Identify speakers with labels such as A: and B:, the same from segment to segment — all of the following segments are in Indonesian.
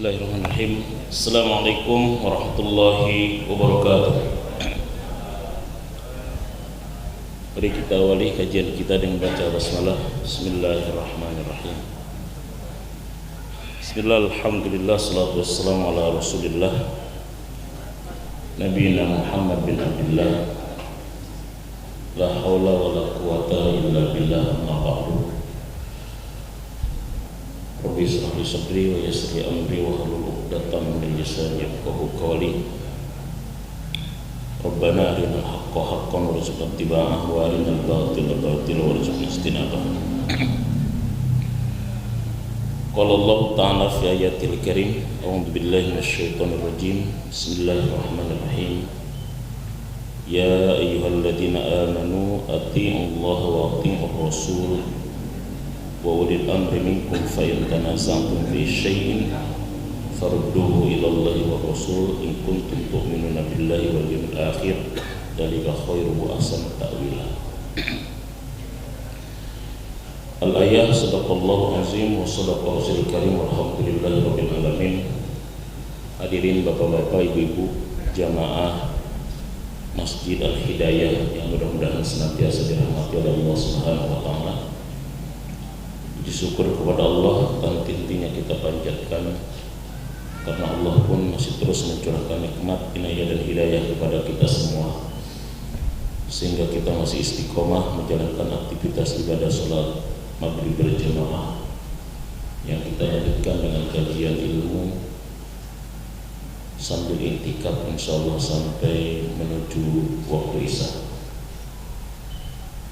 A: Bismillahirrahmanirrahim. Assalamualaikum warahmatullahi wabarakatuh. Mari kita awali kajian kita dengan baca basmalah. Bismillahirrahmanirrahim. Bismillah, alhamdulillah, salatu wassalamu ala rasulillah Nabiyina Muhammad bin Abdullah. La hawla wa la quwata illa billah, amma ba'du. Rabbi shrah li sadri wa yassir li amri wa hlul 'uqdatam min lisani yafqahu qawli. Rabbana arinal haqqa haqqan warzuqna ittiba'ahu wa arinal batila batilan warzuqna ijtinabah. Qala Allah ta'ala fi ayatil karim, a'udzu billahi minasyaitonir rajim. Bismillahirrahmanirrahim. Ya ayyuhalladzina amanu atti'ullaha wa atti'ur rasul wa ulil amri minkum fa in tanaza'tum fi syai'in farudduhu ila Allahi wa rasul in kuntum tu'minuna billahi wal yawmil akhir dzalika khairu wa ahsanu ta'wila. Al-ayah sadaqallahu azim wa sadaqa rasul karim walhamdulillahi rabbil alamin. Hadirin bapak-bapak, ibu-ibu, jamaah Masjid Al-Hidayah yang mudah-mudahan senantiasa dirahmati oleh Allah Subhanahu wa taala. Syukur kepada Allah dan intinya kita panjatkan karena Allah pun masih terus mencurahkan nikmat, inayah dan hidayah kepada kita semua, sehingga kita masih istiqomah menjalankan aktivitas ibadah salat maghrib berjamaah yang kita lanjutkan dengan kajian ilmu sambil i'tikaf insyaallah sampai menuju waktu isya.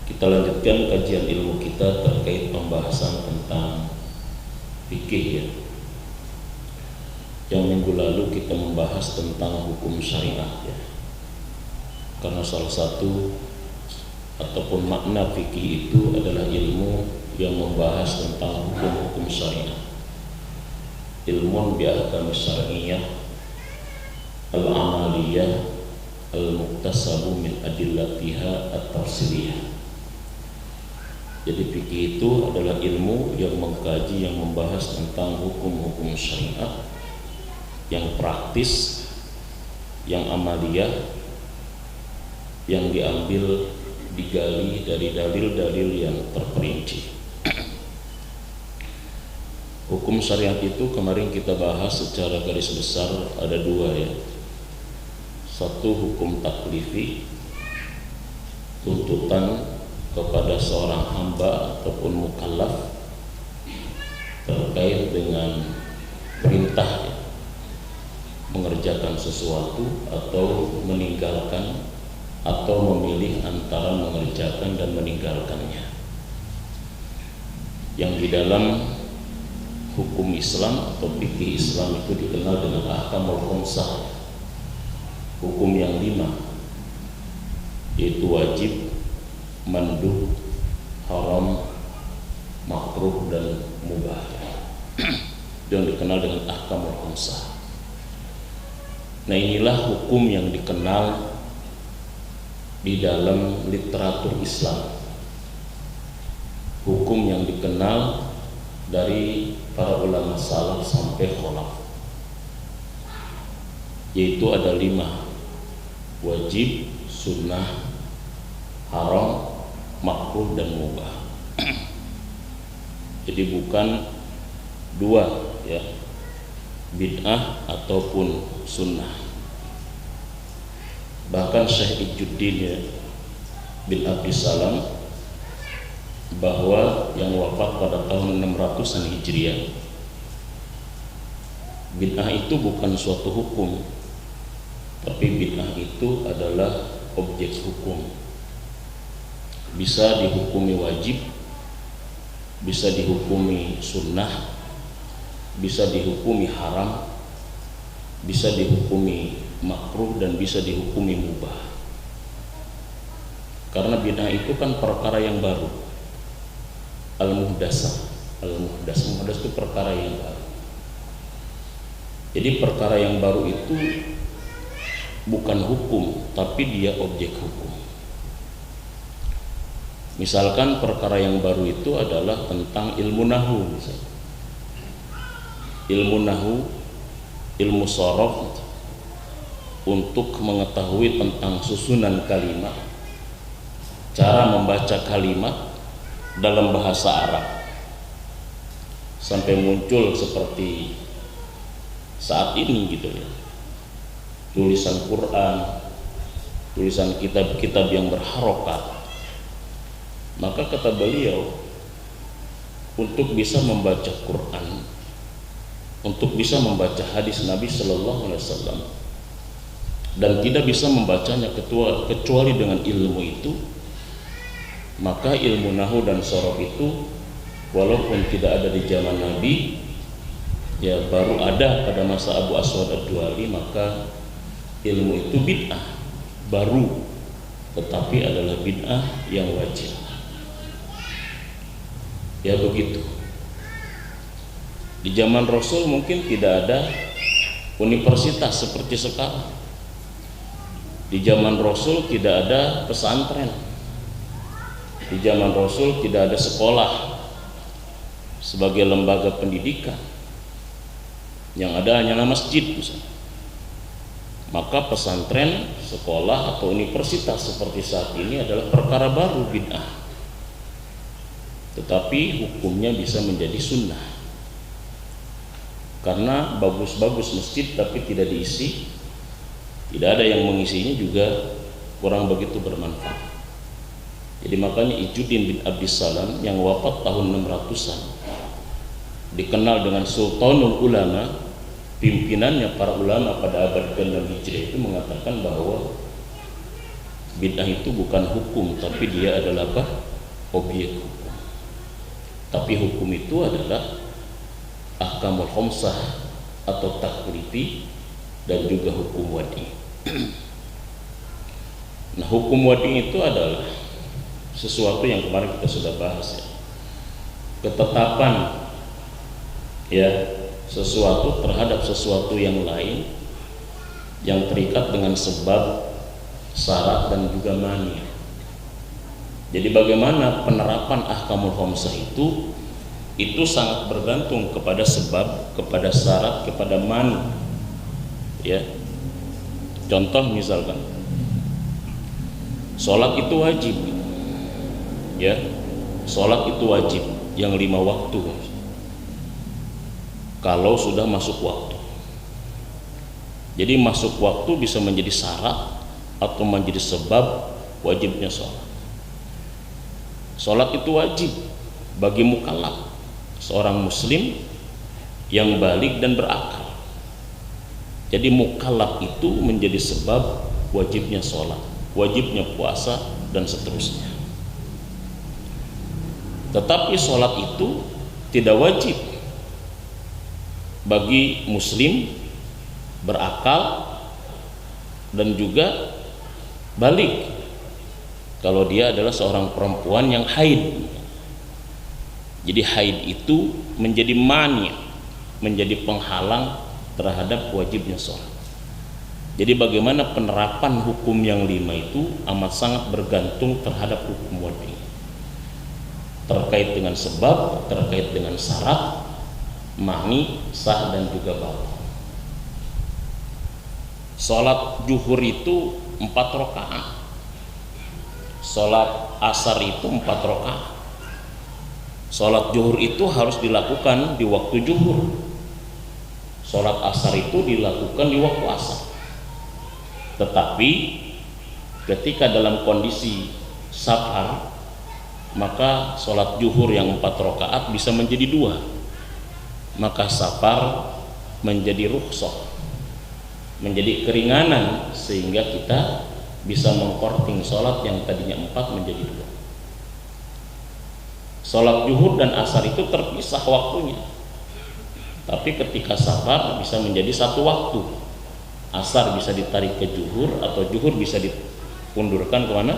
A: Kita lanjutkan kajian ilmu kita terkait pembahasan tentang fikih ya. Yang minggu lalu kita membahas tentang hukum syariah ya. Karena salah satu ataupun makna fikih itu adalah ilmu yang membahas tentang hukum-hukum syariah. Ilmun bi ahkam syar'iyyah al-amaliyah al-muktasabu min adillatiha at-tafsiriyah. Jadi fikih itu adalah ilmu yang mengkaji, yang membahas tentang hukum-hukum syariat yang praktis, yang amaliyah, yang diambil, digali dari dalil-dalil yang terperinci. Hukum syariat itu kemarin kita bahas secara garis besar ada dua ya. Satu hukum taklifi, tuntutan kepada seorang hamba ataupun mukallaf terkait dengan perintah ya, mengerjakan sesuatu atau meninggalkan atau memilih antara mengerjakan dan meninggalkannya, yang di dalam hukum Islam atau fikih Islam itu dikenal dengan ahkamul khamsah, hukum yang 5, yaitu wajib, manduh, haram, makruh dan mubah, yang dikenal dengan ahkamul khamsah. Nah, inilah hukum yang dikenal di dalam literatur Islam, hukum yang dikenal dari para ulama salaf sampai khalaf, yaitu ada 5: wajib, sunnah, haram, makruh dan mubah. Jadi bukan dua ya, bid'ah ataupun sunnah. Bahkan Syekh Izzuddin ya, bin Abdissalam, bahwa yang wafat pada tahun 600-an Hijriah, bid'ah itu bukan suatu hukum, tapi bid'ah itu adalah objek hukum. Bisa dihukumi wajib, bisa dihukumi sunnah, bisa dihukumi haram, bisa dihukumi makruh, dan bisa dihukumi mubah. Karena bid'ah itu kan perkara yang baru. Al-muhdasah itu perkara yang baru. Jadi perkara yang baru itu bukan hukum, tapi dia objek hukum. Misalkan perkara yang baru itu adalah tentang ilmu nahwu misalnya. Ilmu nahwu ilmu shorof untuk mengetahui tentang susunan kalimat, cara membaca kalimat dalam bahasa Arab, sampai muncul seperti saat ini gitu ya, tulisan Quran, tulisan kitab-kitab yang berharokat. Maka kata beliau, untuk bisa membaca Quran, untuk bisa membaca hadis Nabi Sallallahu Alaihi Wasallam, dan tidak bisa membacanya kecuali dengan ilmu itu, maka ilmu nahu dan shorof itu walaupun tidak ada di zaman Nabi, ya baru ada pada masa Abu Aswad Ad-Duali, maka ilmu itu bid'ah baru, tetapi adalah bid'ah yang wajib. Ya begitu. Di zaman Rasul mungkin tidak ada universitas seperti sekarang. Di zaman Rasul tidak ada pesantren. Di zaman Rasul tidak ada sekolah sebagai lembaga pendidikan. Yang ada hanyalah masjid misalnya. Maka pesantren, sekolah atau universitas seperti saat ini adalah perkara baru, bid'ah. Tetapi hukumnya bisa menjadi sunnah, karena bagus-bagus masjid tapi tidak diisi, tidak ada yang mengisinya, juga kurang begitu bermanfaat. Jadi makanya Izzuddin bin Abdissalam yang wafat tahun 600-an dikenal dengan Sultanul Ulama, pimpinannya para ulama pada abad ke-6 Hijriah, itu mengatakan bahwa bid'ah itu bukan hukum, tapi dia adalah apa? Objek hukum. Tapi hukum itu adalah ahkamul khamsah atau taklifi dan juga hukum wadi. Nah, hukum wadi itu adalah sesuatu yang kemarin kita sudah bahas ya. Ketetapan ya sesuatu terhadap sesuatu yang lain yang terikat dengan sebab, syarat dan juga mani. Jadi bagaimana penerapan ahkamul khamsah itu sangat bergantung kepada sebab, kepada syarat, kepada mani. Ya. Contoh misalkan sholat itu wajib. Ya. Sholat itu wajib yang 5 waktu. Kalau sudah masuk waktu. Jadi masuk waktu bisa menjadi syarat atau menjadi sebab wajibnya sholat. Sholat itu wajib bagi mukallaf, seorang muslim yang balik dan berakal. Jadi mukallaf itu menjadi sebab wajibnya sholat, wajibnya puasa dan seterusnya. Tetapi sholat itu tidak wajib bagi muslim berakal dan juga balik kalau dia adalah seorang perempuan yang haid. Jadi haid itu menjadi mani, menjadi penghalang terhadap wajibnya sholat. Jadi bagaimana penerapan hukum yang 5 itu amat sangat bergantung terhadap hukum wadi, terkait dengan sebab, terkait dengan syarat, mani, sah dan juga batal. Sholat zuhur itu 4 rakaat. Sholat asar itu 4 rakaat. Sholat zuhur itu harus dilakukan di waktu zuhur. Sholat asar itu dilakukan di waktu asar. Tetapi ketika dalam kondisi safar, maka sholat zuhur yang 4 rakaat bisa menjadi 2. Maka safar menjadi rukhsah, menjadi keringanan, sehingga kita bisa mengkorting sholat yang tadinya 4 menjadi 2. Sholat zuhur dan asar itu terpisah waktunya, tapi ketika safar bisa menjadi 1 waktu. Asar bisa ditarik ke zuhur, atau zuhur bisa dipundurkan ke mana?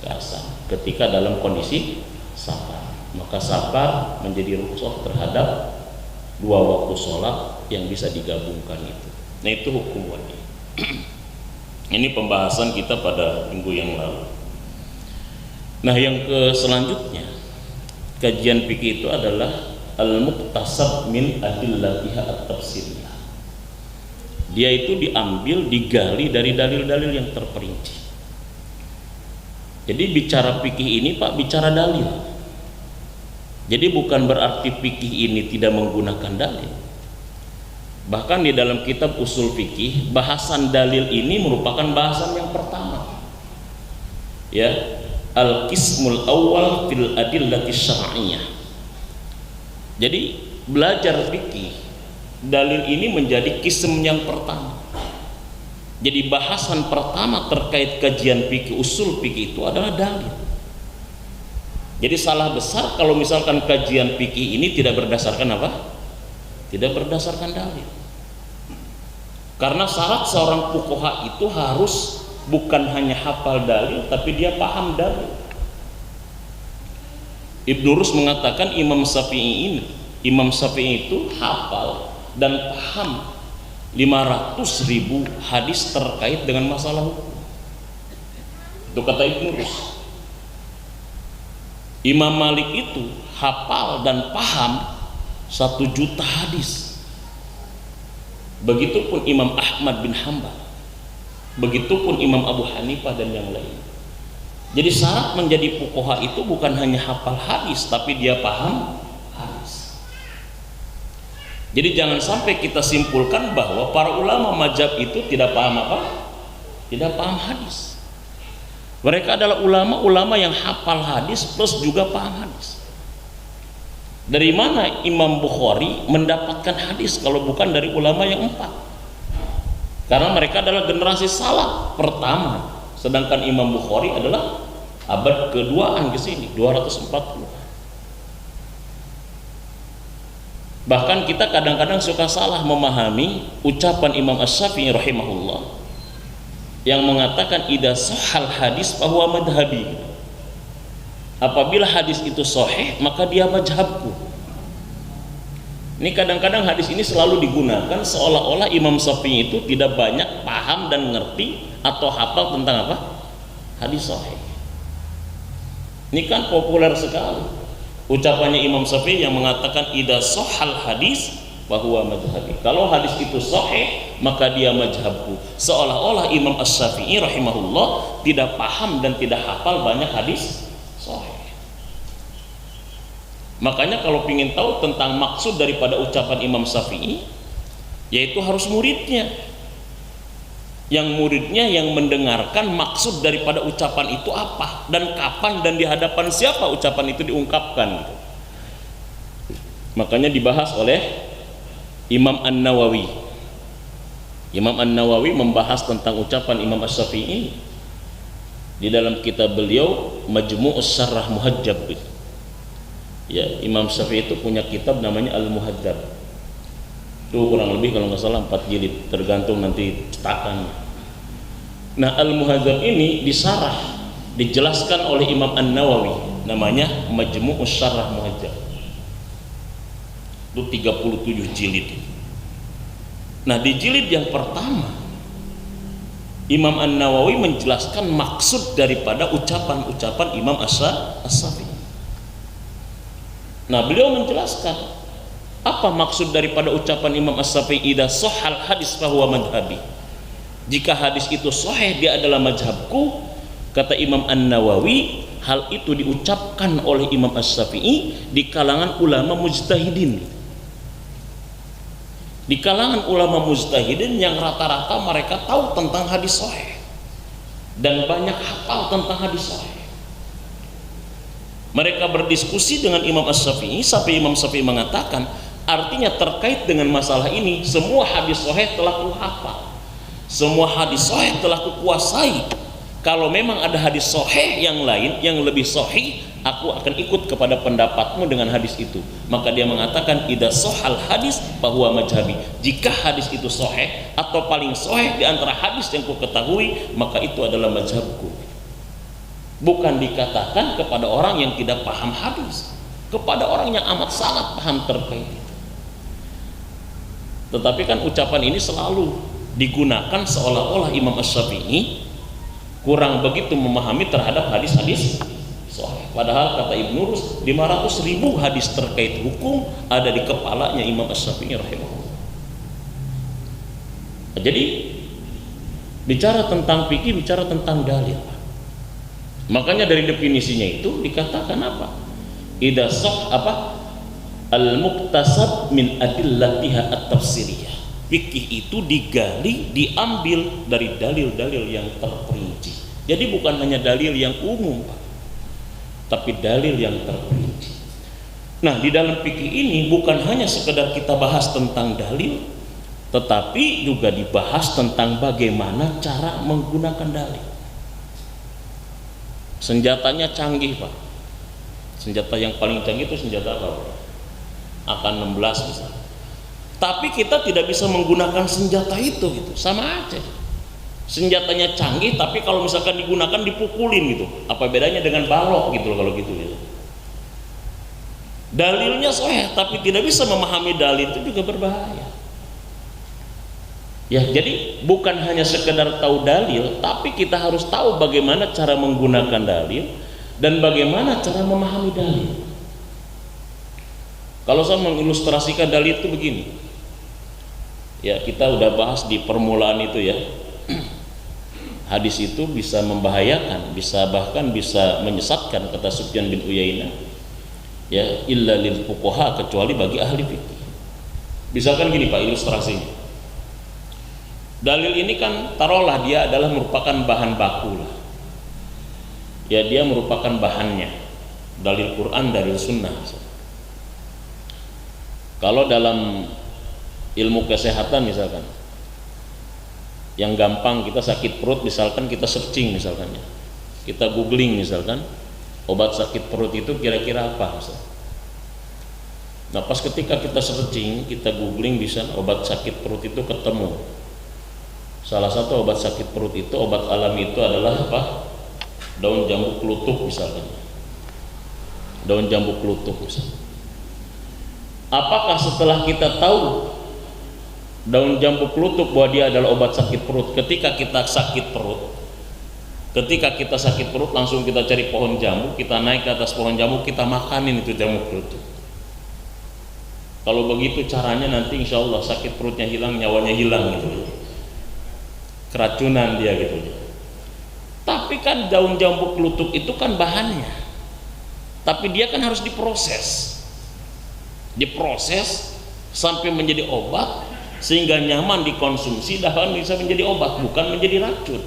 A: Ke asar. Ketika dalam kondisi safar, maka safar menjadi rukhsah terhadap 2 waktu sholat yang bisa digabungkan itu. Nah, itu hukum wadi. Ini pembahasan kita pada minggu yang lalu. Nah, yang selanjutnya kajian fikih, itu adalah al-muqtasab min adillatiha at-tafsiriyah. Dia itu diambil, digali dari dalil-dalil yang terperinci. Jadi bicara fikih ini Pak, bicara dalil. Jadi bukan berarti fikih ini tidak menggunakan dalil. Bahkan di dalam kitab usul fikih, bahasan dalil ini merupakan bahasan yang pertama. Ya, al-qismul awal fil adillati syar'iyyah. Jadi belajar fikih, dalil ini menjadi kism yang pertama. Jadi bahasan pertama terkait kajian fikih, usul fikih itu adalah dalil. Jadi salah besar kalau misalkan kajian fikih ini tidak berdasarkan apa? Tidak berdasarkan dalil. Karena syarat seorang fuqaha itu harus bukan hanya hafal dalil, tapi dia paham dalil. Ibnu Rus mengatakan Imam Syafi'i itu hafal dan paham 500.000 hadis terkait dengan masalah hukum. Itu kata Ibnu Rus. Imam Malik itu hafal dan paham 1 juta hadis. Begitupun Imam Ahmad bin Hanbal, begitupun Imam Abu Hanifah dan yang lain. Jadi syarat menjadi fuqaha itu bukan hanya hafal hadis, tapi dia paham hadis. Jadi jangan sampai kita simpulkan bahwa para ulama mazhab itu tidak paham apa? Tidak paham hadis. Mereka adalah ulama-ulama yang hafal hadis plus juga paham hadis. Dari mana Imam Bukhari mendapatkan hadis kalau bukan dari ulama yang 4? Karena mereka adalah generasi salaf pertama, sedangkan Imam Bukhari adalah abad keduaan ke sini, 240. Bahkan kita kadang-kadang suka salah memahami ucapan Imam Asy-Syafi'i rahimahullah yang mengatakan idza sahhal hadis fahuwa madhhabi. Apabila hadis itu sahih, maka dia mazhabku. Ini kadang-kadang hadis ini selalu digunakan seolah-olah Imam Syafi'i itu tidak banyak paham dan ngerti atau hafal tentang apa? Hadis sahih. Ini kan populer sekali ucapannya Imam Syafi'i yang mengatakan idza sahhal hadis bahwa mazhabi. Kalau hadis itu sahih, maka dia mazhabku. Seolah-olah Imam Asy-Syafi'i rahimahullah tidak paham dan tidak hafal banyak hadis sahih. Makanya kalau ingin tahu tentang maksud daripada ucapan Imam Syafi'i, yaitu harus muridnya. Yang muridnya yang mendengarkan maksud daripada ucapan itu apa dan kapan dan di hadapan siapa ucapan itu diungkapkan gitu. Makanya dibahas oleh Imam An-Nawawi. Imam An-Nawawi membahas tentang ucapan Imam Asy-Syafi'i di dalam kitab beliau Majmu'us Syarah Muhadzab. Ya, Imam Syafi'i itu punya kitab namanya Al-Muhadzab. Itu kurang lebih kalau nggak salah 4 jilid, tergantung nanti cetakan. Nah, Al-Muhadzab ini disarah, dijelaskan oleh Imam An-Nawawi, namanya Majmu'us Syarah Muhadzab. Itu 37 jilid. Nah, di jilid yang pertama Imam An-Nawawi menjelaskan maksud daripada ucapan-ucapan Imam Asy-Syafi'i. Nah, beliau menjelaskan apa maksud daripada ucapan Imam Asy-Syafi'i idza sahhal hadis fahuwa madhhabi. Jika hadis itu sahih, dia adalah mazhabku. Kata Imam An-Nawawi, hal itu diucapkan oleh Imam Asy-Syafi'i di kalangan ulama mujtahidin. Di kalangan ulama mujtahidin yang rata-rata mereka tahu tentang hadis sahih dan banyak hafal tentang hadis sahih. Mereka berdiskusi dengan Imam Asy-Syafi'i sampai Imam Syafi'i mengatakan, artinya terkait dengan masalah ini semua hadis sahih telah kuhafal, semua hadis sahih telah kukuasai. Kalau memang ada hadis sahih yang lain yang lebih sahih, aku akan ikut kepada pendapatmu dengan hadis itu. Maka dia mengatakan idza sahhal hadis bahwa mazhabi. Jika hadis itu sahih atau paling sahih di antara hadis yang ku ketahui, maka itu adalah mazhabku. Bukan dikatakan kepada orang yang tidak paham hadis, kepada orang yang amat sangat paham terkait itu. Tetapi kan ucapan ini selalu digunakan seolah-olah Imam Asy-Syafi'i kurang begitu memahami terhadap hadis-hadis sahih. Padahal kata Ibnu Rus 500.000 hadis terkait hukum ada di kepalanya Imam Asy-Syafi'i rahimahullah. Jadi bicara tentang fikih, bicara tentang dalil. Makanya dari definisinya itu dikatakan apa? Idza sah apa? Al-muktasab min adillatiha at-tafsiriyah. Fikih itu digali, diambil dari dalil-dalil yang terperinci. Jadi bukan hanya dalil yang umum, Pak, tapi dalil yang terperinci. Nah, di dalam fikih ini bukan hanya sekedar kita bahas tentang dalil, tetapi juga dibahas tentang bagaimana cara menggunakan dalil. Senjatanya canggih, Pak. Senjata yang paling canggih itu senjata apa, Pak? AK-16 misalnya. Tapi kita tidak bisa menggunakan senjata itu gitu, sama aja. Senjatanya canggih, tapi kalau misalkan digunakan dipukulin gitu. Apa bedanya dengan balok gitu loh kalau gitu gitu. Dalilnya sahih, tapi tidak bisa memahami dalil itu juga berbahaya. Ya, jadi bukan hanya sekedar tahu dalil, tapi kita harus tahu bagaimana cara menggunakan dalil dan bagaimana cara memahami dalil. Kalau saya mengilustrasikan dalil itu begini. Ya, kita udah bahas di permulaan itu ya. Hadis itu bisa membahayakan, bahkan bisa menyesatkan, kata Sufyan bin Uyainah. Ya, illa lil fuqaha, kecuali bagi ahli fikih. Misalkan gini Pak, ilustrasinya. Dalil ini kan taruhlah dia adalah merupakan bahan baku lah. Ya, dia merupakan bahannya. Dalil Quran, dalil sunnah. Kalau dalam ilmu kesehatan misalkan, yang gampang, kita sakit perut misalkan, kita searching misalkan ya, kita googling misalkan obat sakit perut itu kira-kira apa misalkan. Nah, pas ketika kita searching, kita googling bisa obat sakit perut itu ketemu. Salah satu obat sakit perut itu, obat alami itu adalah apa? Daun jambu klutuk misalkan. Daun jambu klutuk misalkan. Apakah setelah kita tahu daun jambu klutuk bahwa dia adalah obat sakit perut, ketika kita sakit perut langsung kita cari pohon jambu, kita naik ke atas pohon jambu, kita makanin itu jambu klutuk? Kalau begitu caranya nanti insya Allah sakit perutnya hilang, nyawanya hilang gitu, keracunan dia gitu. Tapi kan daun jambu klutuk itu kan bahannya, tapi dia kan harus diproses sampai menjadi obat sehingga nyaman dikonsumsi, dan bisa menjadi obat, bukan menjadi racun.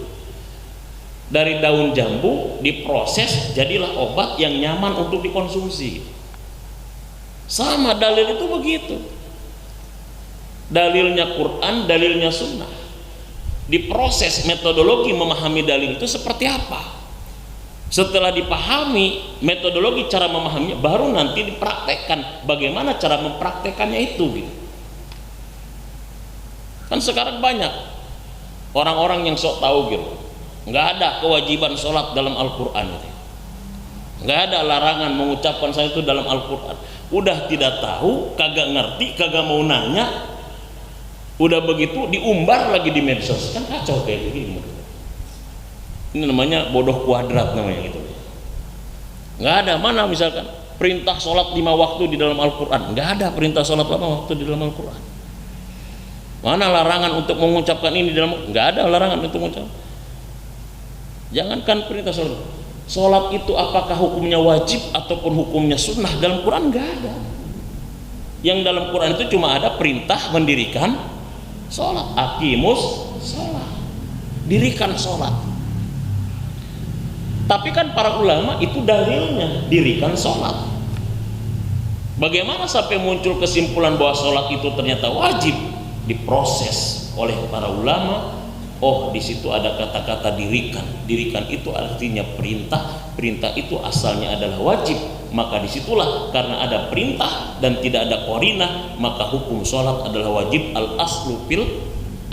A: Dari daun jambu diproses jadilah obat yang nyaman untuk dikonsumsi. Sama dalil itu begitu. Dalilnya Quran, dalilnya sunnah. Diproses, metodologi memahami dalil itu seperti apa. Setelah dipahami metodologi cara memahaminya, baru nanti dipraktekkan bagaimana cara mempraktekannya itu gitu. Kan sekarang banyak orang-orang yang sok tahu gitu, nggak ada kewajiban sholat dalam Al-Quran gitu. Nggak ada larangan mengucapkan salat itu dalam Al-Quran. Udah tidak tahu, kagak ngerti, kagak mau nanya, udah begitu diumbar lagi di medsos, kan kacau kayak begini. Ini namanya bodoh kuadrat namanya gitu. Nggak ada, mana misalkan perintah sholat 5 waktu di dalam Al-Quran? Nggak ada perintah sholat 5 waktu di dalam Al-Quran. Mana larangan untuk mengucapkan ini di dalam? Nggak ada larangan untuk mengucapkan. Jangankan perintah sholat itu apakah hukumnya wajib ataupun hukumnya sunnah dalam Quran? Nggak ada. Yang dalam Quran itu cuma ada perintah mendirikan sholat, aqimus sholat, dirikan sholat. Tapi kan para ulama itu dalilnya dirikan sholat. Bagaimana sampai muncul kesimpulan bahwa sholat itu ternyata wajib? Diproses oleh para ulama. Oh, di situ ada kata-kata dirikan. Dirikan itu artinya perintah. Perintah itu asalnya adalah wajib. Maka disitulah karena ada perintah dan tidak ada qarinah, maka hukum sholat adalah wajib. Al aslu fil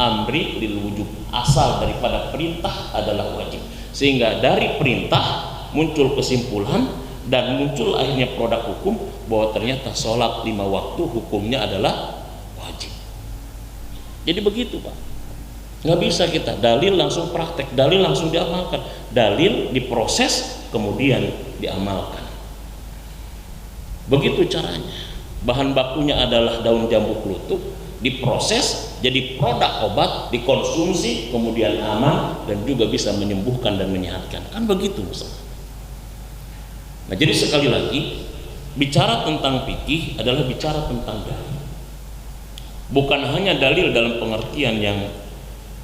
A: amri lil wujub. Asal daripada perintah adalah wajib. Sehingga dari perintah muncul kesimpulan dan muncul akhirnya produk hukum bahwa ternyata sholat 5 waktu hukumnya adalah wajib. Jadi begitu Pak. Nggak bisa kita dalil langsung praktek, dalil langsung diamalkan, dalil diproses kemudian diamalkan. Begitu caranya. Bahan bakunya adalah daun jambu klutuk, diproses jadi produk obat, dikonsumsi, kemudian aman dan juga bisa menyembuhkan dan menyehatkan. Kan begitu Ustaz. Nah, jadi sekali lagi, bicara tentang fikih adalah bicara tentang dalil. Bukan hanya dalil dalam pengertian yang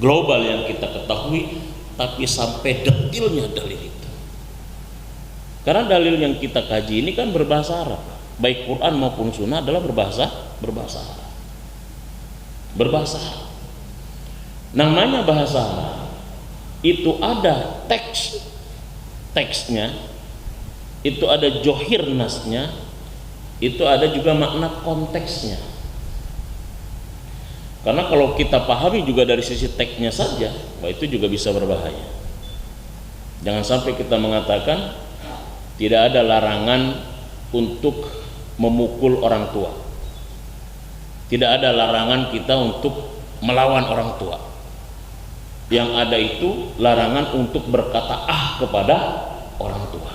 A: global yang kita ketahui, tapi sampai detilnya dalil itu. Karena dalil yang kita kaji ini kan berbahasa Arab, baik Quran maupun Sunnah adalah berbahasa Arab. Berbahasa Arab. Namanya bahasa Arab itu ada teksnya, itu ada johir nasnya, itu ada juga makna konteksnya. Karena kalau kita pahami juga dari sisi teksnya saja, itu juga bisa berbahaya. Jangan sampai kita mengatakan tidak ada larangan untuk memukul orang tua. Tidak ada larangan kita untuk melawan orang tua. Yang ada itu larangan untuk berkata kepada orang tua.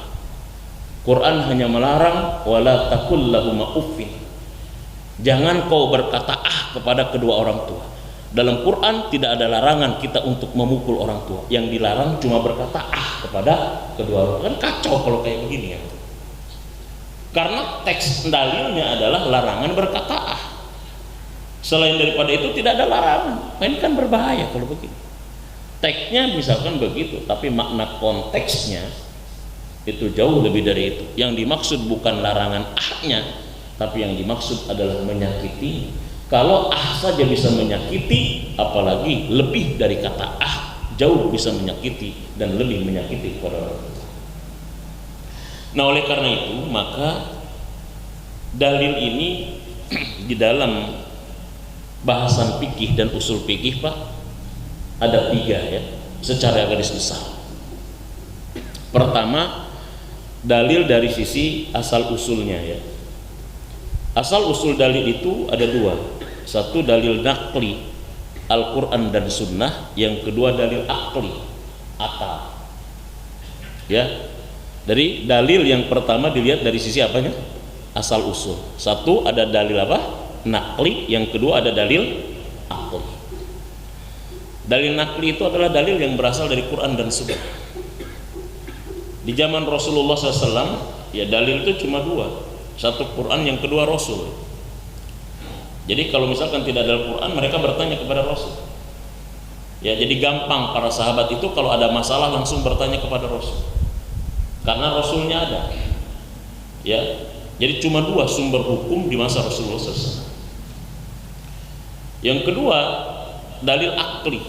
A: Quran hanya melarang wala taqul lahuma uffin. Jangan kau berkata kepada kedua orang tua. Dalam Quran tidak ada larangan kita untuk memukul orang tua. Yang dilarang cuma berkata kepada kedua orang tua. Kan kacau kalau kayak begini ya. Karena teks dalilnya adalah larangan berkata Selain daripada itu tidak ada larangan. Nah, ini kan berbahaya kalau begitu. Teksnya misalkan begitu, tapi makna konteksnya itu jauh lebih dari itu. Yang dimaksud bukan larangan tapi yang dimaksud adalah menyakiti. Kalau saja bisa menyakiti, apalagi lebih dari kata jauh bisa menyakiti dan lebih menyakiti kepada orang. Nah, oleh karena itu maka dalil ini di dalam bahasan fikih dan usul fikih Pak ada 3 ya, secara garis besar. Pertama, dalil dari sisi asal usulnya ya. Asal usul dalil itu ada 2. Satu dalil naqli Al-Quran dan Sunnah, yang kedua dalil akli, akal. Ya, dari dalil yang pertama dilihat dari sisi apanya? Asal usul. Satu ada dalil naqli, yang kedua ada dalil akli. Dalil naqli itu adalah dalil yang berasal dari Quran dan Sunnah. Di zaman Rasulullah SAW ya dalil itu cuma 2, satu Quran, yang kedua Rasul. Jadi kalau misalkan tidak ada Al-Quran, mereka bertanya kepada Rasul. Ya, jadi gampang para sahabat itu kalau ada masalah langsung bertanya kepada Rasul, karena Rasulnya ada. Ya, jadi cuma 2 sumber hukum di masa Rasulullah SAW. Yang kedua, dalil akli.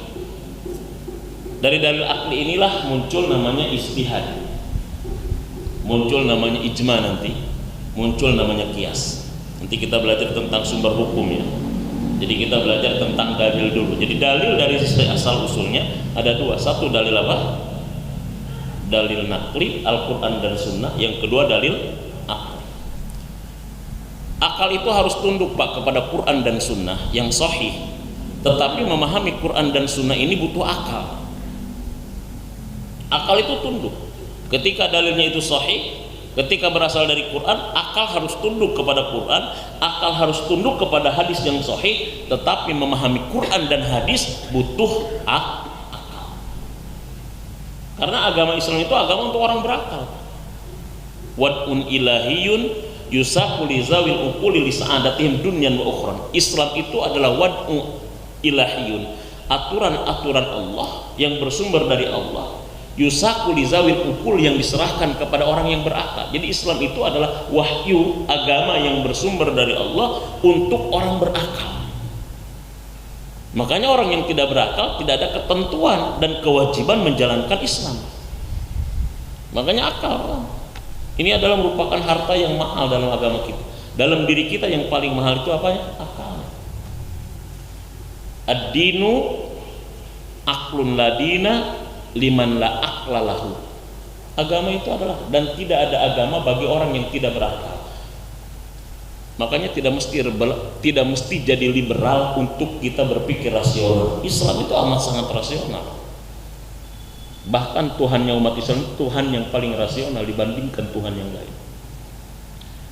A: Dari dalil akli inilah muncul namanya ijtihad, muncul namanya ijma, nanti muncul namanya qiyas. Nanti kita belajar tentang sumber hukum ya. Jadi kita belajar tentang dalil dulu. Jadi dalil dari asal usulnya ada 2. Satu dalil dalil naqli Al-Quran dan Sunnah, yang kedua dalil akal. Akal itu harus tunduk Pak kepada Quran dan Sunnah yang sahih. Tetapi memahami Quran dan Sunnah ini butuh akal. Akal itu tunduk ketika dalilnya itu sahih. Ketika berasal dari Quran, akal harus tunduk kepada Quran, akal harus tunduk kepada hadis yang sahih. Tetapi memahami Quran dan hadis butuh akal. Karena agama Islam itu agama untuk orang berakal. Wad'un ilahiyun yusaku li zawil uquli li sa'adatihim dunyan wa ukhran. Islam itu adalah wad'u ilahiyun, aturan-aturan Allah yang bersumber dari Allah. Yusaku li zawil uqul, yang diserahkan kepada orang yang berakal. Jadi Islam itu adalah wahyu, agama yang bersumber dari Allah untuk orang berakal. Makanya orang yang tidak berakal tidak ada ketentuan dan kewajiban menjalankan Islam. Makanya akal ini adalah merupakan harta yang mahal dalam agama kita. Dalam diri kita yang paling mahal itu apanya? Akal. Ad-dinu aklun ladina liman la aqla lahu. Agama itu adalah, dan tidak ada agama bagi orang yang tidak berakal. Makanya tidak mesti jadi liberal untuk kita berpikir rasional. Islam itu amat sangat rasional. Bahkan Tuhannya umat Islam itu Tuhan yang paling rasional dibandingkan Tuhan yang lain.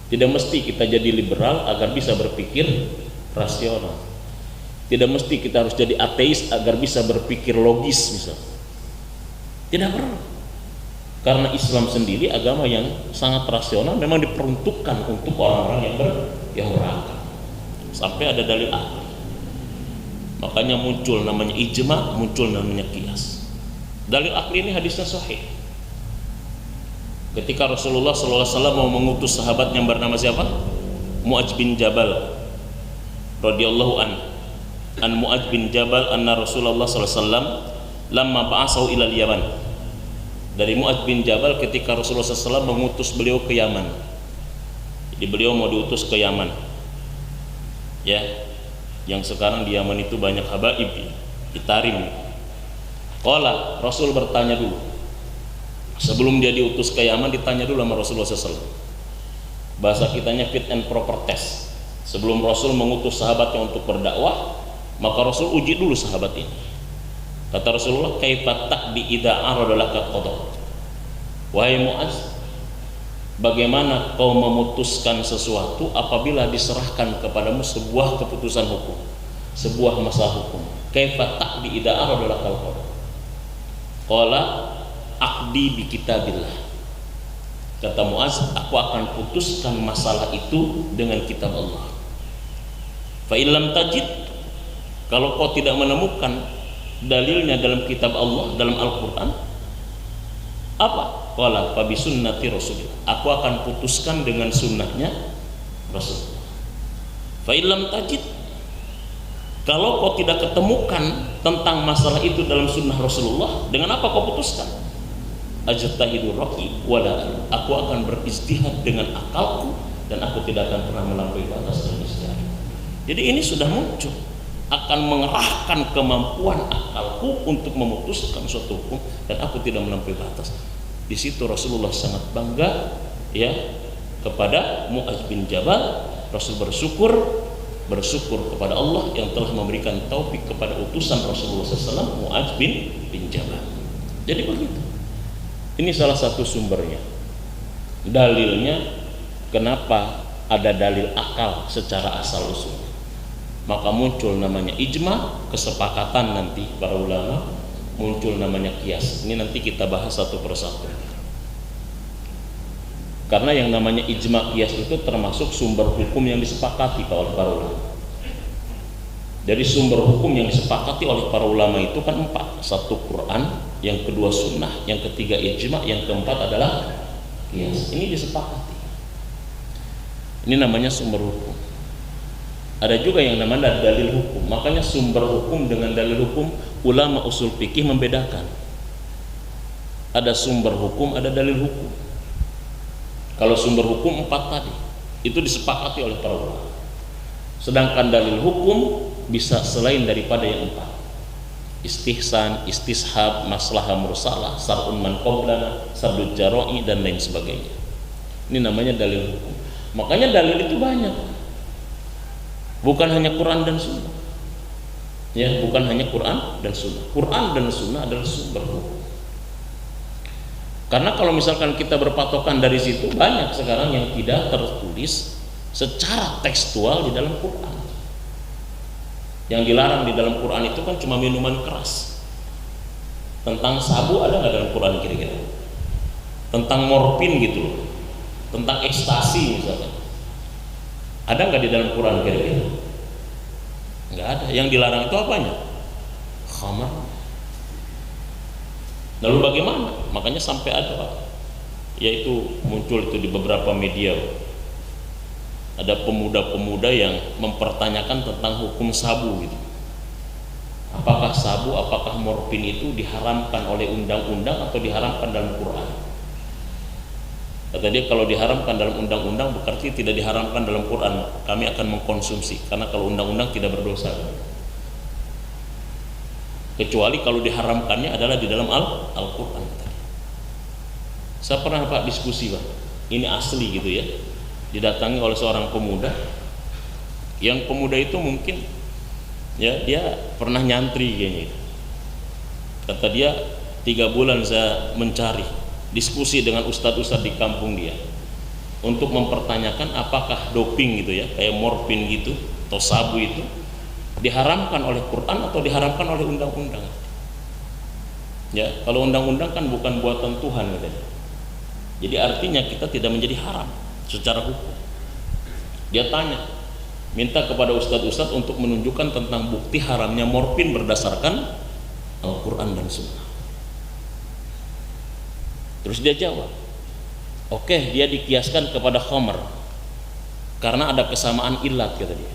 A: Tidak mesti kita jadi liberal agar bisa berpikir rasional. Tidak mesti kita harus jadi ateis agar bisa berpikir logis misalnya. Tidak perlu. Karena Islam sendiri agama yang sangat rasional, memang diperuntukkan untuk orang-orang yang berakal. Sampai ada dalil akli. Makanya muncul namanya ijma, muncul namanya qiyas. Dalil akli ini hadisnya sahih. Ketika Rasulullah SAW mau mengutus sahabat yang bernama siapa? Mu'adz bin Jabal radhiyallahu an Mu'adz bin Jabal anna Rasulullah SAW lamma ba'asahu ilal Yaman. Dari Mu'adz bin Jabal ketika Rasulullah SAW mengutus beliau ke Yaman. Jadi beliau mau diutus ke Yaman. Ya, yang sekarang di Yaman itu banyak habaib, Itarim. Qala, Rasul bertanya dulu. Sebelum dia diutus ke Yaman ditanya dulu sama Rasulullah SAW. Bahasa kitanya fit and proper test. Sebelum Rasul mengutus sahabatnya untuk berdakwah, maka Rasul uji dulu sahabat ini. Kata Rasulullah, kaifa taqdi idza aradalaka qada. Wahai Mu'adz, bagaimana kau memutuskan sesuatu apabila diserahkan kepadamu sebuah keputusan hukum, sebuah masalah hukum. Kaifa taqdi idza aradalaka qada. Qala aqdi bi kitabillah. Kata Mu'adz, aku akan putuskan masalah itu dengan kitab Allah. Fa illam tajid, kalau kau tidak menemukan dalilnya dalam kitab Allah, dalam Al-Quran, apa? Qala fa bi sunnati Rasulillah, aku akan putuskan dengan sunnahnya Rasulullah. Fa illam tajid, kalau kau tidak ketemukan tentang masalah itu dalam sunnah Rasulullah, dengan apa kau putuskan? Ajtahidu ra'yi wala, aku akan berijtihad dengan akalku dan aku tidak akan pernah melampaui batas dalam ijtihad. Jadi ini sudah muncul, akan mengerahkan kemampuan akalku untuk memutuskan suatu hukum dan aku tidak melampaui batas. Di situ Rasulullah sangat bangga ya kepada Mu'adz bin Jabal. Rasul bersyukur kepada Allah yang telah memberikan taufik kepada utusan Rasulullah SAW, Mu'adz bin Jabal. Jadi begitu. Ini salah satu sumbernya. Dalilnya kenapa ada dalil akal secara asal usul. Maka muncul namanya ijma, kesepakatan nanti para ulama, muncul namanya qiyas. Ini nanti kita bahas satu persatu. Karena yang namanya ijma qiyas itu termasuk sumber hukum yang disepakati oleh para ulama. Dari sumber hukum yang disepakati oleh para ulama itu kan 4. Satu Quran, yang kedua sunnah, yang ketiga ijma, yang keempat adalah qiyas. Ini disepakati. Ini namanya sumber hukum. Ada juga yang namanya dalil hukum. Makanya sumber hukum dengan dalil hukum, ulama usul fikih membedakan. Ada sumber hukum, ada dalil hukum. Kalau sumber hukum 4 tadi, itu disepakati oleh para ulama. Sedangkan dalil hukum bisa selain daripada yang 4. Istihsan, istishab, maslahah mursalah, sar'un man qablana, sardud jara'i dan lain sebagainya. Ini namanya dalil hukum. Makanya dalil itu banyak. Bukan hanya Quran dan Sunnah, ya, bukan hanya Quran dan Sunnah. Quran dan Sunnah adalah sumber hukum. Karena kalau misalkan kita berpatokan dari situ, banyak sekarang yang tidak tertulis secara tekstual di dalam Quran. Yang dilarang di dalam Quran itu kan cuma minuman keras. Tentang sabu ada nggak dalam Quran kira-kira? Tentang morfin gitu loh, tentang ekstasi misalnya. Ada nggak di dalam Quran kira-kira? Nggak ada. Yang dilarang itu apanya? Khamar. Lalu bagaimana? Makanya sampai ada Pak, yaitu muncul itu di beberapa media. Ada pemuda-pemuda yang mempertanyakan tentang hukum sabu gitu. Apakah sabu, apakah morfin itu diharamkan oleh undang-undang atau diharamkan dalam Quran? Kata dia, kalau diharamkan dalam undang-undang berarti tidak diharamkan dalam Quran. Kami akan mengkonsumsi, karena kalau undang-undang tidak berdosa. Kecuali kalau diharamkannya adalah di dalam Al-Quran. Saya pernah Pak diskusi Pak, ini asli gitu ya, didatangi oleh seorang pemuda. Yang pemuda itu mungkin ya dia pernah nyantri kayaknya. Kata dia, 3 bulan saya mencari diskusi dengan ustadz-ustadz di kampung dia untuk mempertanyakan apakah doping gitu ya, kayak morfin gitu atau sabu itu Diharamkan oleh Quran atau diharamkan oleh undang-undang? Ya, kalau undang-undang kan bukan buatan Tuhan katanya. Jadi artinya kita tidak menjadi haram secara hukum. Dia tanya, minta kepada ustadz-ustadz untuk menunjukkan tentang bukti haramnya morfin berdasarkan Al-Quran dan Sunnah. Terus dia jawab, oke, dia dikiaskan kepada khamr karena ada kesamaan ilat, kata dia.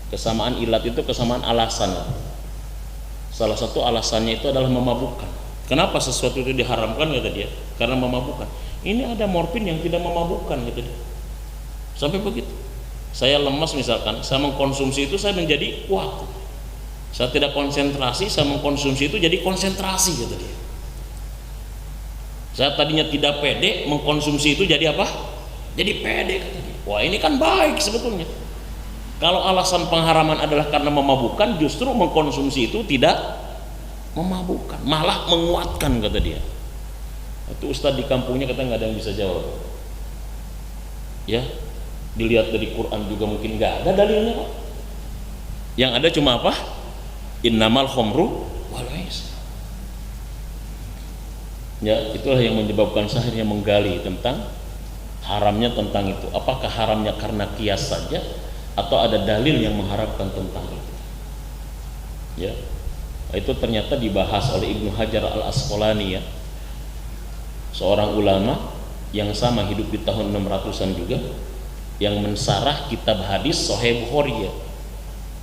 A: Kesamaan ilat itu kesamaan alasan. Salah satu alasannya itu adalah memabukkan. Kenapa sesuatu itu diharamkan, kata dia? Karena memabukkan. Ini ada morfin yang tidak memabukkan, kata dia. Sampai begitu. Saya lemas misalkan, saya mengkonsumsi itu saya menjadi kuat. Saya tidak konsentrasi, saya mengkonsumsi itu jadi konsentrasi, kata dia. Saya tadinya tidak pede, mengkonsumsi itu jadi apa? Jadi pede, kata dia. Wah, ini kan baik sebetulnya. Kalau alasan pengharaman adalah karena memabukkan, justru mengkonsumsi itu tidak memabukkan, malah menguatkan, kata dia. Itu ustadz di kampungnya kata nggak ada yang bisa jawab. Ya, dilihat dari Quran juga mungkin nggak ada dalilnya, Pak. Yang ada cuma apa? Innamal khamru wal maisir. Ya, itulah yang menyebabkan saya akhirnya menggali tentang haramnya tentang itu. Apakah haramnya karena kias saja atau ada dalil yang mengharapkan tentang itu? Ya, itu ternyata dibahas oleh Ibnu Hajar Al-Asqalani, ya, seorang ulama yang sama hidup di tahun 600-an juga, yang mensarah kitab hadis Sahih Bukhari,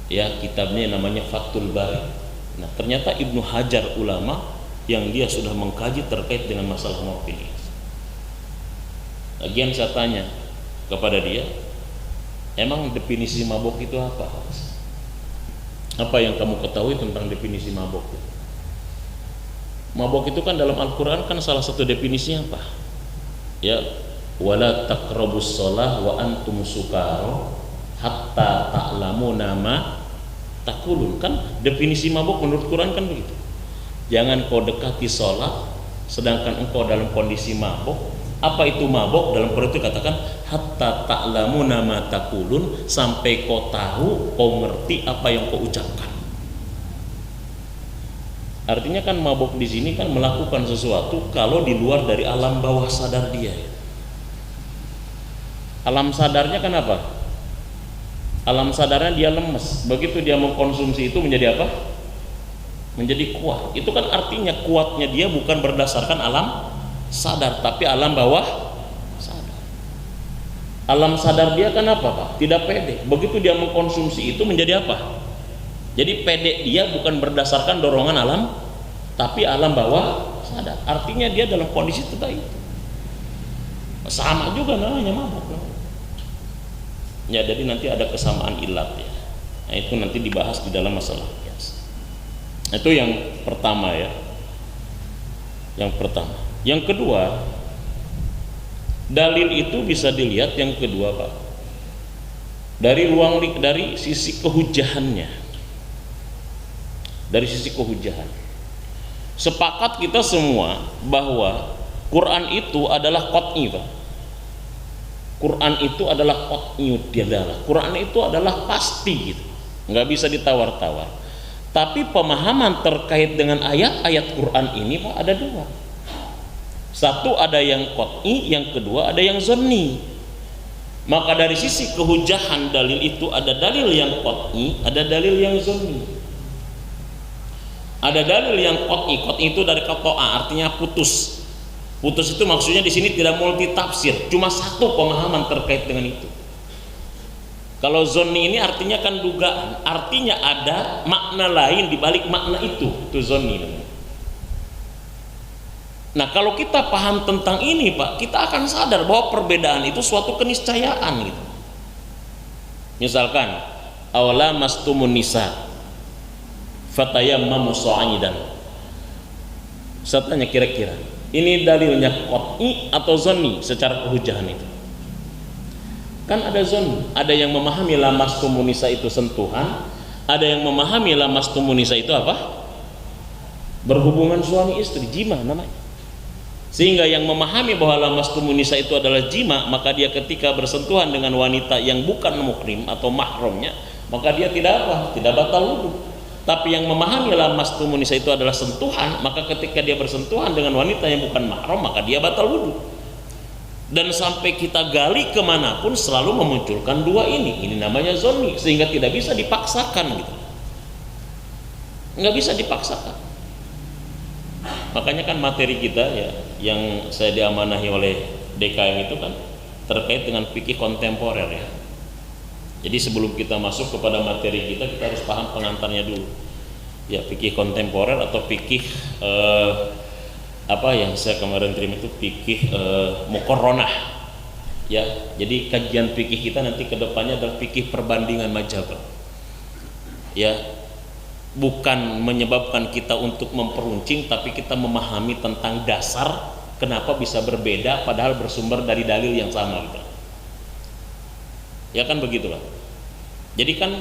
A: ya, kitabnya namanya Fathul Bari. Nah, ternyata Ibnu Hajar ulama yang dia sudah mengkaji terkait dengan masalah morfin. Lagian saya tanya kepada dia, emang definisi mabok itu apa? Apa yang kamu ketahui tentang definisi mabok? Mabok itu kan dalam Al-Quran kan salah satu definisinya apa? Ya, wala taqrabus shalah wa antum sukara hatta ta'lamuna ma taqulun. Kan definisi mabok menurut Quran kan begitu. Jangan kau dekati sholat sedangkan engkau dalam kondisi mabok. Apa itu mabok? Dalam Quran itu katakan hatta ta'lamuna ma taqulun, sampai kau tahu, kau ngerti apa yang kau ucapkan. Artinya kan mabok di sini kan melakukan sesuatu kalau di luar dari alam bawah sadar dia. Alam sadarnya kan apa? Alam sadarnya dia lemes. Begitu dia mengkonsumsi itu menjadi apa? Menjadi kuat. Itu kan artinya kuatnya dia bukan berdasarkan alam sadar, tapi alam bawah sadar. Alam sadar dia kan apa, Pak? Tidak pede. Begitu dia mengkonsumsi itu menjadi apa? Jadi pede dia bukan berdasarkan dorongan alam, tapi alam bawah sadar. Artinya dia dalam kondisi seperti itu. Sama juga namanya mabuk. Ya, jadi nanti ada kesamaan ilat, ya. Nah, itu nanti dibahas di dalam masalah kias. Itu yang pertama, ya. Yang pertama. Yang kedua, dalil itu bisa dilihat yang kedua, Pak, dari sisi kehujahannya. Dari sisi kehujahan. Sepakat kita semua bahwa Quran itu adalah qat'i, Pak. Quran itu adalah qat'i, Quran itu adalah pasti gitu. Nggak bisa ditawar-tawar. Tapi pemahaman terkait dengan ayat-ayat Quran ini, Pak, ada dua. Satu ada yang qat'i, yang kedua ada yang zanni. Maka dari sisi kehujahan dalil itu ada dalil yang qat'i, ada dalil yang zanni. Ada dalil yang qat'i itu dari qata'a, artinya putus. Putus itu maksudnya di sini tidak multi tafsir, cuma satu pemahaman terkait dengan itu. Kalau zanni ini artinya kan dugaan, artinya ada makna lain di balik makna itu zanni. Nah, kalau kita paham tentang ini, Pak, kita akan sadar bahwa perbedaan itu suatu keniscayaan gitu. Misalkan awala mastumun nisa fatayammamu sa'idan. Saya tanya kira-kira ini dalilnya qat'i atau zanni secara kehujahan itu? Kan ada zanni, ada yang memahami lamastumun nisa itu sentuhan, ada yang memahami lamastumun nisa itu apa? Berhubungan suami istri, jima namanya. Sehingga yang memahami bahwa lamastumun nisa itu adalah jima, maka dia ketika bersentuhan dengan wanita yang bukan muhrim atau mahramnya, maka dia tidak apa? Tidak batal wudu. Tapi yang memahami lamastumun nisa itu adalah sentuhan, maka ketika dia bersentuhan dengan wanita yang bukan mahram, maka dia batal wudu. Dan sampai kita gali kemanapun selalu memunculkan dua ini namanya zonni, sehingga tidak bisa dipaksakan gitu, nggak bisa dipaksakan. Makanya kan materi kita ya, yang saya diamanahi oleh DKM itu kan terkait dengan fikih kontemporer ya. Jadi sebelum kita masuk kepada materi kita harus paham pengantarnya dulu ya, fikih kontemporer atau fikih apa yang saya kemarin terima itu fikih muqarronah ya. Jadi kajian fikih kita nanti kedepannya adalah fikih perbandingan mazhab ya, bukan menyebabkan kita untuk memperuncing, tapi kita memahami tentang dasar kenapa bisa berbeda padahal bersumber dari dalil yang sama gitu ya, kan begitulah. Jadi kan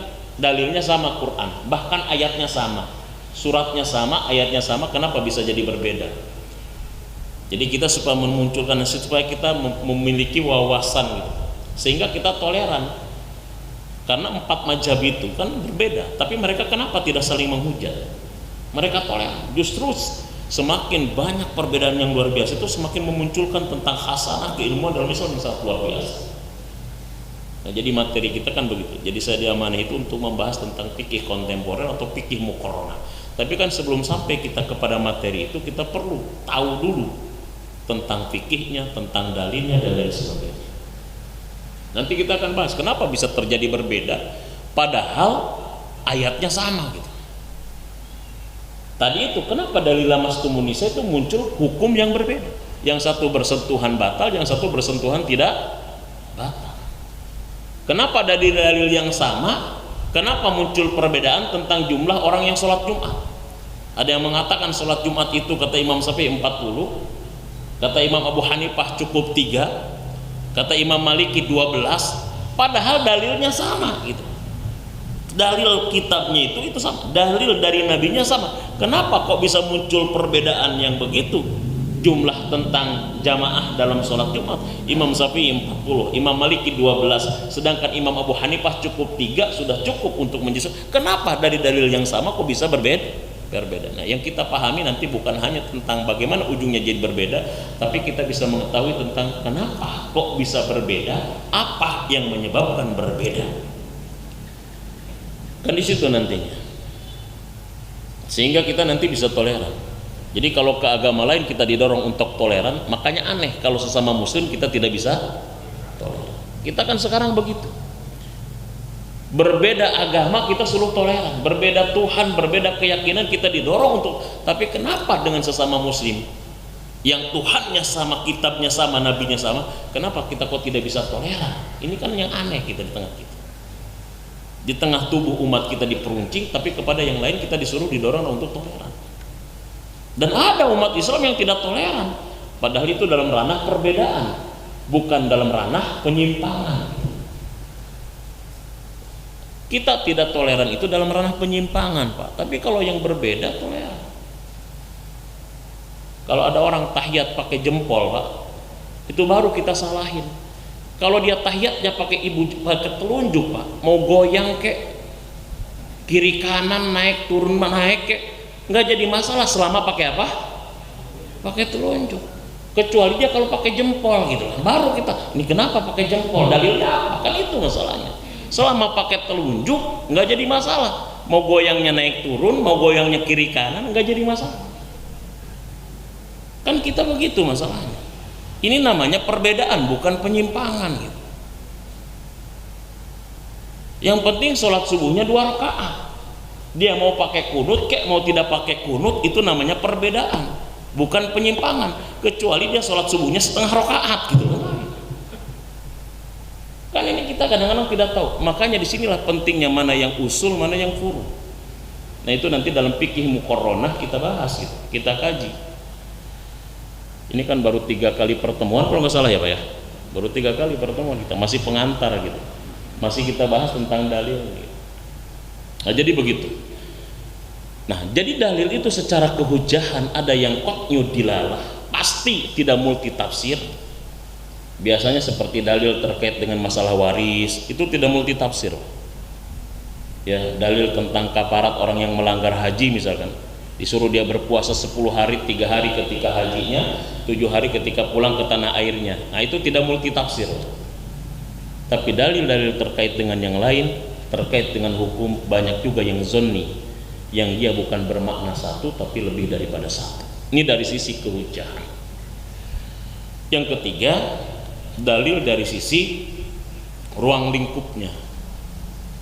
A: dalilnya sama Quran, bahkan ayatnya sama, suratnya sama, ayatnya sama, kenapa bisa jadi berbeda? Jadi kita supaya memunculkan, supaya kita memiliki wawasan gitu, sehingga kita toleran. Karena 4 mazhab itu kan berbeda, tapi mereka kenapa tidak saling menghujat? Mereka toleran. Justru semakin banyak perbedaan yang luar biasa itu semakin memunculkan tentang khasanah keilmuan dalam Islam yang sangat luar biasa. Nah, jadi materi kita kan begitu. Jadi saya diamanahi itu untuk membahas tentang fikih kontemporer atau fikih muqarronah. Tapi kan sebelum sampai kita kepada materi itu, kita perlu tahu dulu tentang fikihnya, tentang dalilnya dan lain sebagainya. Nanti kita akan bahas kenapa bisa terjadi berbeda padahal ayatnya sama gitu. Tadi itu kenapa dalil lamastumun nisa itu muncul hukum yang berbeda. Yang satu bersentuhan batal, yang satu bersentuhan tidak batal. Kenapa dari dalil yang sama, kenapa muncul perbedaan tentang jumlah orang yang sholat Jumat? Ada yang mengatakan sholat Jumat itu kata Imam Syafi'i 40, kata Imam Abu Hanifah cukup 3, kata Imam Maliki 12, padahal dalilnya sama gitu. Dalil kitabnya itu sama, dalil dari nabinya sama. Kenapa kok bisa muncul perbedaan yang begitu? Jumlah tentang jamaah dalam sholat Jumat, Imam Syafi'i 40, Imam Maliki 12, sedangkan Imam Abu Hanifah cukup 3, sudah cukup untuk menjelaskan. Kenapa dari dalil yang sama kok bisa berbeda? Nah, yang kita pahami nanti bukan hanya tentang bagaimana ujungnya jadi berbeda, tapi kita bisa mengetahui tentang kenapa kok bisa berbeda, apa yang menyebabkan berbeda. Kan di situ nantinya. Sehingga kita nanti bisa toleran. Jadi kalau ke agama lain kita didorong untuk toleran, makanya aneh kalau sesama muslim kita tidak bisa toleran. Kita kan sekarang begitu. Berbeda agama kita suruh toleran, berbeda Tuhan, berbeda keyakinan kita didorong untuk, tapi kenapa dengan sesama muslim yang Tuhannya sama, kitabnya sama, nabinya sama, kenapa kita kok tidak bisa toleran? Ini kan yang aneh kita di tengah kita. Di tengah tubuh umat kita diperuncing, tapi kepada yang lain kita disuruh didorong untuk toleran. Dan ada umat Islam yang tidak toleran, padahal itu dalam ranah perbedaan, bukan dalam ranah penyimpangan. Kita tidak toleran itu dalam ranah penyimpangan, Pak. Tapi kalau yang berbeda toleran. Kalau ada orang tahiyat pakai jempol, Pak, itu baru kita salahin. Kalau dia tahiyatnya pakai telunjuk, Pak, mau goyang kek, kiri kanan naik turun naik kek, nggak jadi masalah selama pakai apa? Pakai telunjuk. Kecuali dia kalau pakai jempol gitu, baru kita, ini kenapa pakai jempol? Dalilnya apa? Kan itu masalahnya. Selama pakai telunjuk nggak jadi masalah. Mau goyangnya naik turun, mau goyangnya kiri kanan nggak jadi masalah. Kan kita begitu masalahnya. Ini namanya perbedaan, bukan penyimpangan gitu. Yang penting sholat subuhnya 2 rakaat. Dia mau pakai kunut kek mau tidak pakai kunut, itu namanya perbedaan, bukan penyimpangan. Kecuali dia sholat subuhnya setengah rakaat gitu. Kan ini kita kadang-kadang tidak tahu. Makanya disinilah pentingnya mana yang usul, mana yang furu. Nah itu nanti dalam fikih muqarronah kita bahas gitu, kita kaji. Ini kan baru 3 kali pertemuan kalau nggak salah ya Pak ya, baru 3 kali pertemuan kita, masih pengantar gitu, masih kita bahas tentang dalil gitu. Nah jadi begitu. Nah jadi dalil itu secara kehujahan ada yang qat'iyud dilalah, pasti tidak multitafsir. Biasanya seperti dalil terkait dengan masalah waris itu tidak multitafsir. Ya, dalil tentang kafarat orang yang melanggar haji misalkan, disuruh dia berpuasa 10 hari, 3 hari ketika hajinya, 7 hari ketika pulang ke tanah airnya. Nah, itu tidak multitafsir. Tapi dalil-dalil terkait dengan yang lain, terkait dengan hukum, banyak juga yang zonni, yang dia bukan bermakna satu tapi lebih daripada satu. Ini dari sisi kehujahan. Yang ketiga, dalil dari sisi ruang lingkupnya.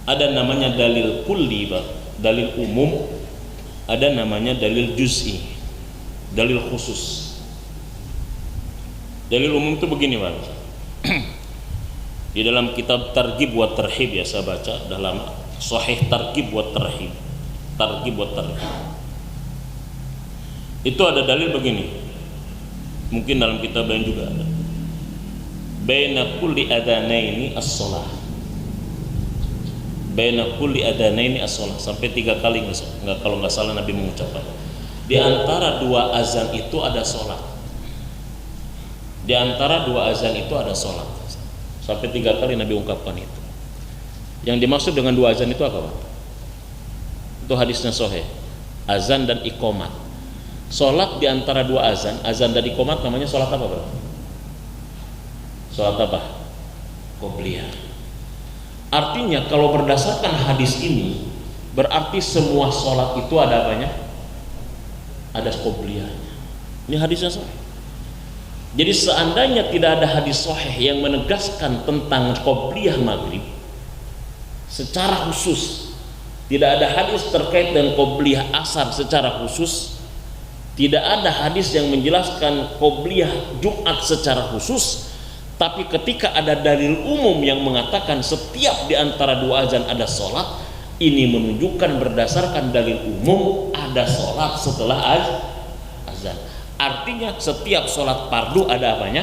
A: Ada namanya dalil kulli, dalil umum, ada namanya dalil juz'i, dalil khusus. Dalil umum itu begini, Pak. Di dalam kitab Targhib wa Tarhib, ya saya baca, dah lama, Sahih Targhib wa Tarhib, Targhib wa Tarhib. Itu ada dalil begini. Mungkin dalam kitab lain juga ada. Baina kulli adanaini as-shalah. Baina kulli adanaini as-shalah, sampai 3 kali enggak, kalau nggak salah Nabi mengucapkan. Di antara 2 azan itu ada sholat. Di antara 2 azan itu ada sholat. Sampai 3 kali Nabi ungkapkan itu. Yang dimaksud dengan 2 azan itu apa, Pak? Itu hadisnya sahih. Azan dan iqamat. Sholat di antara 2 azan, azan dan iqamat namanya sholat apa, Pak? Sholat apa? Qobliyah. Artinya kalau berdasarkan hadis ini, berarti semua sholat itu ada apanya? Ada qobliyahnya. Ini hadisnya sahih. Jadi seandainya tidak ada hadis sahih yang menegaskan tentang qobliyah maghrib secara khusus, tidak ada hadis terkait dengan qobliyah asar secara khusus, tidak ada hadis yang menjelaskan qobliyah Jumat secara khusus, tapi ketika ada dalil umum yang mengatakan setiap di antara 2 azan ada sholat, ini menunjukkan berdasarkan dalil umum ada sholat setelah azan. Artinya setiap sholat fardu ada apanya?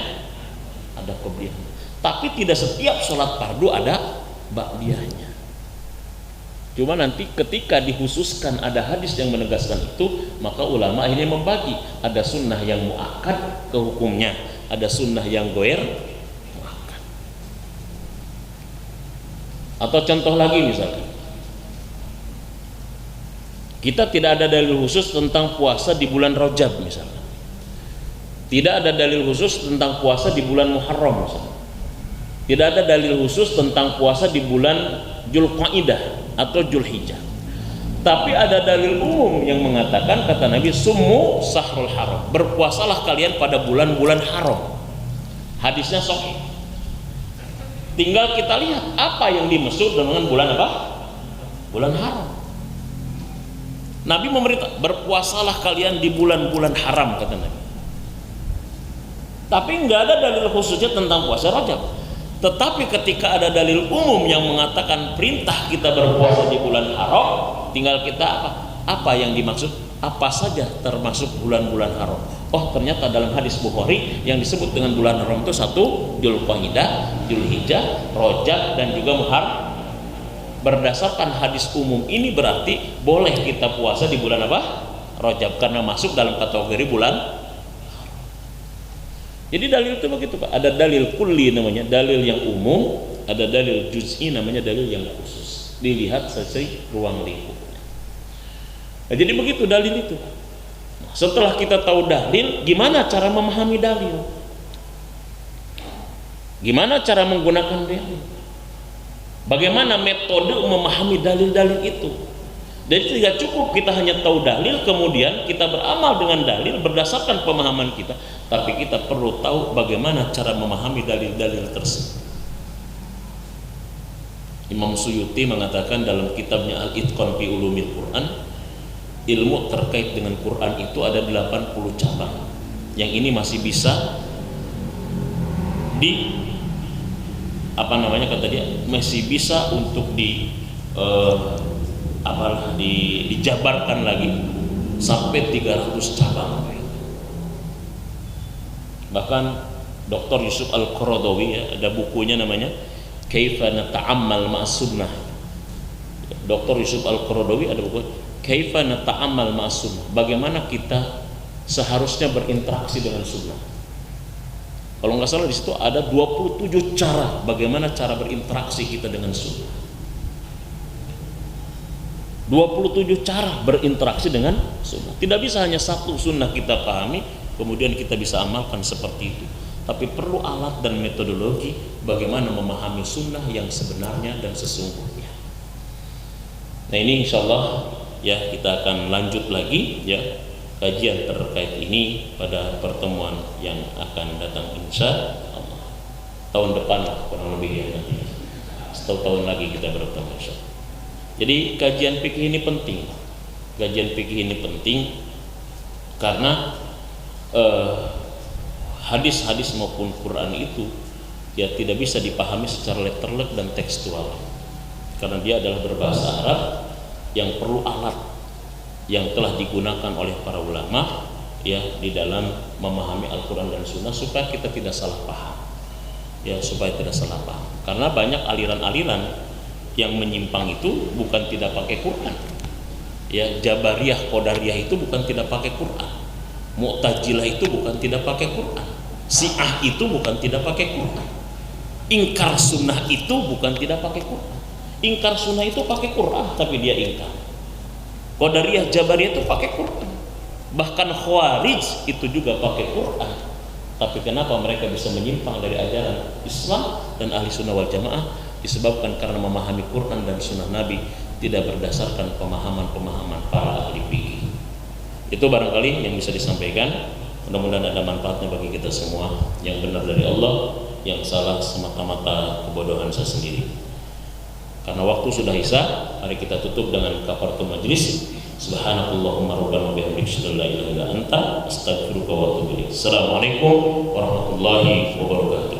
A: Ada qobliyah. Tapi tidak setiap sholat fardu ada ba'diyahnya. Cuma nanti ketika dikhususkan ada hadis yang menegaskan itu, maka ulama akhirnya membagi. Ada sunnah yang muakkad ke hukumnya, ada sunnah yang goer. Atau contoh lagi misalkan, kita tidak ada dalil khusus tentang puasa di bulan Rajab misalkan, tidak ada dalil khusus tentang puasa di bulan Muharram misalkan, tidak ada dalil khusus tentang puasa di bulan Dzulqa'dah atau Dzulhijjah, tapi ada dalil umum yang mengatakan, kata Nabi, summu sahrul haram, berpuasalah kalian pada bulan-bulan haram. Hadisnya sahih. Tinggal kita lihat apa yang dimaksud dengan bulan apa? Bulan haram. Nabi memerintah, berpuasalah kalian di bulan-bulan haram, kata Nabi. Tapi enggak ada dalil khususnya tentang puasa Rajab. Tetapi ketika ada dalil umum yang mengatakan perintah kita berpuasa di bulan haram, tinggal kita apa? Apa yang dimaksud? Apa saja termasuk bulan-bulan haram? Oh, ternyata dalam hadis Bukhari yang disebut dengan bulan haram itu 1 Dzulqa'dah, Dzulhijjah, Rajab, dan juga Muharram. Berdasarkan hadis umum ini berarti boleh kita puasa di bulan apa? Rajab, karena masuk dalam kategori bulan. Jadi dalil itu begitu, Pak. Ada dalil kulli namanya, dalil yang umum, ada dalil juz'i namanya dalil yang khusus. Dilihat sesuai ruang lingkup. Nah, jadi begitu dalil itu. Setelah kita tahu dalil, gimana cara memahami dalil? Gimana cara menggunakan dalil? Bagaimana metode memahami dalil-dalil itu? Jadi tidak cukup kita hanya tahu dalil, kemudian kita beramal dengan dalil berdasarkan pemahaman kita, tapi kita perlu tahu bagaimana cara memahami dalil-dalil tersebut. Imam Suyuti mengatakan dalam kitabnya Al-Itqan fi Ulumil Quran, ilmu terkait dengan Quran itu ada 80 cabang. Yang ini masih bisa kata dia, masih bisa untuk dijabarkan lagi sampai 300 cabang. Bahkan Dr. Yusuf Al-Qaradawi, ada bukunya namanya Kaifa Nata'ammal Ma'as Sunnah. Dr. Yusuf Al-Qaradawi ada buku Kaifa Nata'ammal Ma'as Sunnah, bagaimana kita seharusnya berinteraksi dengan sunnah. Kalau nggak salah di situ ada 27 cara bagaimana cara berinteraksi kita dengan sunnah. 27 cara berinteraksi dengan sunnah. Tidak bisa hanya satu sunnah kita pahami kemudian kita bisa amalkan seperti itu, tapi perlu alat dan metodologi bagaimana memahami sunnah yang sebenarnya dan sesungguhnya. Nah ini insyaallah ya kita akan lanjut lagi ya kajian terkait ini pada pertemuan yang akan datang insya Allah tahun depan lah kurang lebih ya, nanti setahun tahun lagi kita bertemu insya Allah. Jadi kajian fikih ini penting, kajian fikih ini penting karena hadis-hadis maupun Quran itu ya tidak bisa dipahami secara letterlek dan tekstual karena dia adalah berbahasa Arab yang perlu alat yang telah digunakan oleh para ulama ya di dalam memahami Al-Quran dan Sunnah supaya kita tidak salah paham ya, supaya tidak salah paham karena banyak aliran-aliran yang menyimpang itu bukan tidak pakai Quran ya. Jabariyah, Qadariyah itu bukan tidak pakai Quran, Mu'tazilah itu bukan tidak pakai Quran, Syiah itu bukan tidak pakai Quran, ingkar sunnah itu bukan tidak pakai Quran. Ingkar sunnah itu pakai Quran tapi dia ingkar. Qadariyah, Jabariyah itu pakai Quran, bahkan Khawarij itu juga pakai Quran, tapi kenapa mereka bisa menyimpang dari ajaran Islam dan ahli sunnah wal jamaah? Disebabkan karena memahami Quran dan sunnah Nabi tidak berdasarkan pemahaman-pemahaman para ahli fikih. Itu barangkali yang bisa disampaikan. Mudah-mudahan ada manfaatnya bagi kita semua. Yang benar dari Allah, yang salah semata-mata kebodohan saya sendiri. Karena waktu sudah isya, mari kita tutup dengan kafaratul majlis. Subhanakallahumma rabbana wa bihamdika la ilaha illa anta astaghfiruka wa atubu ilaik. Assalamualaikum warahmatullahi wabarakatuh.